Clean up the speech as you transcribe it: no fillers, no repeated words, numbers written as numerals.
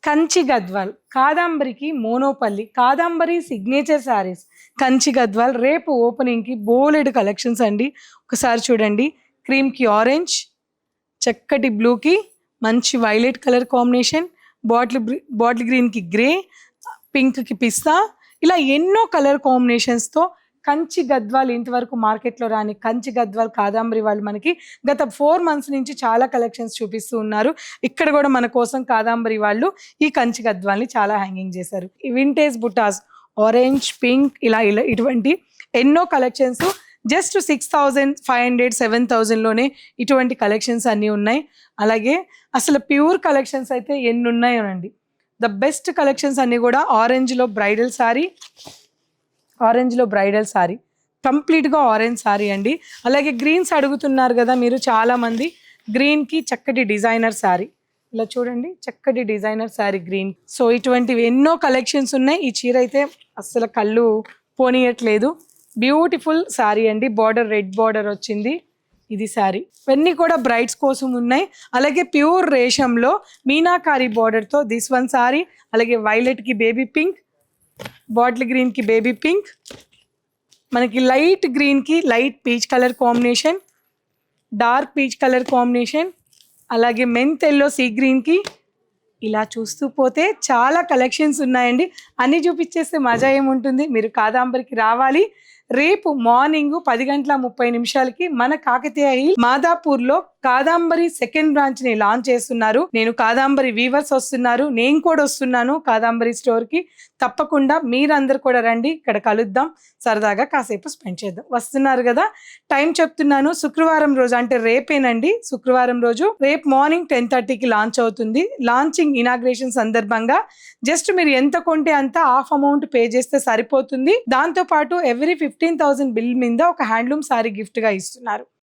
Kanchi Gadwal కాదంబరికి monopoly Kadambari signature saris Kanchi Gadwal రేపు ఓపెనింగ్కి బోలెడు collections అండి. ఒకసారి చూడండి, క్రీమ్కి ఆరెంజ్, చక్కటి బ్లూకి మంచి వైలెట్ కలర్ కాంబినేషన్, బాటిల్ గ్రీన్కి గ్రే, పింక్కి పిస్తా, ఇలా ఎన్నో కలర్ కాంబినేషన్స్తో కంచి గద్వాల్ ఇంతవరకు మార్కెట్లో రాని కంచి గద్వాల్ కాదంబరి వాళ్ళు మనకి గత 4 months నుంచి చాలా కలెక్షన్స్ చూపిస్తూ ఉన్నారు. ఇక్కడ కూడా మన కోసం కాదంబరి వాళ్ళు ఈ కంచి గద్వాల్ని చాలా హ్యాంగింగ్ చేశారు. ఈ వింటేజ్ బుటాస్ ఆరెంజ్, పింక్, ఇలా ఇటువంటి ఎన్నో కలెక్షన్స్ జస్ట్ 6,500 7,000లోనే ఇటువంటి కలెక్షన్స్ అన్నీ ఉన్నాయి. అలాగే అసలు ప్యూర్ కలెక్షన్స్ అయితే ఎన్ని ఉన్నాయోనండి. ద బెస్ట్ కలెక్షన్స్ అన్నీ కూడా ఆరెంజ్లో బ్రైడల్ సారీ కంప్లీట్గా ఆరెంజ్ సారీ అండి. అలాగే గ్రీన్స్ అడుగుతున్నారు కదా మీరు చాలామంది, గ్రీన్కి చక్కటి డిజైనర్ సారీ, ఇలా చూడండి చక్కటి డిజైనర్ సారీ గ్రీన్. సో ఇటువంటివి ఎన్నో కలెక్షన్స్ ఉన్నాయి. ఈ చీర అయితే అస్సలు కళ్ళు పోనీయట్లేదు. బ్యూటిఫుల్ సారీ అండి, బార్డర్ రెడ్ బార్డర్ వచ్చింది. ఇది శారీ, ఇవన్నీ కూడా బ్రైడ్స్ కోసం ఉన్నాయి. అలాగే ప్యూర్ రేషంలో మీనాకారి బార్డర్తో దిస్ వన్ సారీ. అలాగే వైలెట్కి బేబీ పింక్, బాటిల్ గ్రీన్కి బేబీ పింక్, మనకి లైట్ గ్రీన్కి light peach colour combination, dark peach colour combination, అలాగే మెంత్ ఎల్లో సీ గ్రీన్కి. ఇలా చూస్తూ పోతే చాలా కలెక్షన్స్ ఉన్నాయండి. అన్నీ చూపించేస్తే మజా ఏముంటుంది. మీరు కాదంబరికి రావాలి. రేపు మార్నింగ్ 10:30 మన కాకతీయ హిల్ మాదాపూర్లో కాదంబరి సెకండ్ బ్రాంచ్ని లాంచ్ చేస్తున్నారు. నేను కాదంబరి వీవర్స్ వస్తున్నారు, నేను కూడా వస్తున్నాను కాదంబరి స్టోర్కి. తప్పకుండా మీరందరూ కూడా రండి, ఇక్కడ కలుద్దాం, సరదాగా కాసేపు స్పెండ్ చేద్దాం. వస్తున్నారు కదా, టైం చెప్తున్నాను. శుక్రవారం రోజు అంటే రేపేనండి, శుక్రవారం రోజు రేపు మార్నింగ్ 10:30కి లాంచ్ అవుతుంది. లాంచింగ్ ఇనాగ్రేషన్ సందర్భంగా జస్ట్ మీరు ఎంత కొంటే అంత హాఫ్ అమౌంట్ పే చేస్తే సరిపోతుంది. దాంతో పాటు ఎవ్రీ 15,000 బిల్ మీద ఒక హ్యాండ్లూమ్ సారీ గిఫ్ట్ గా ఇస్తున్నారు.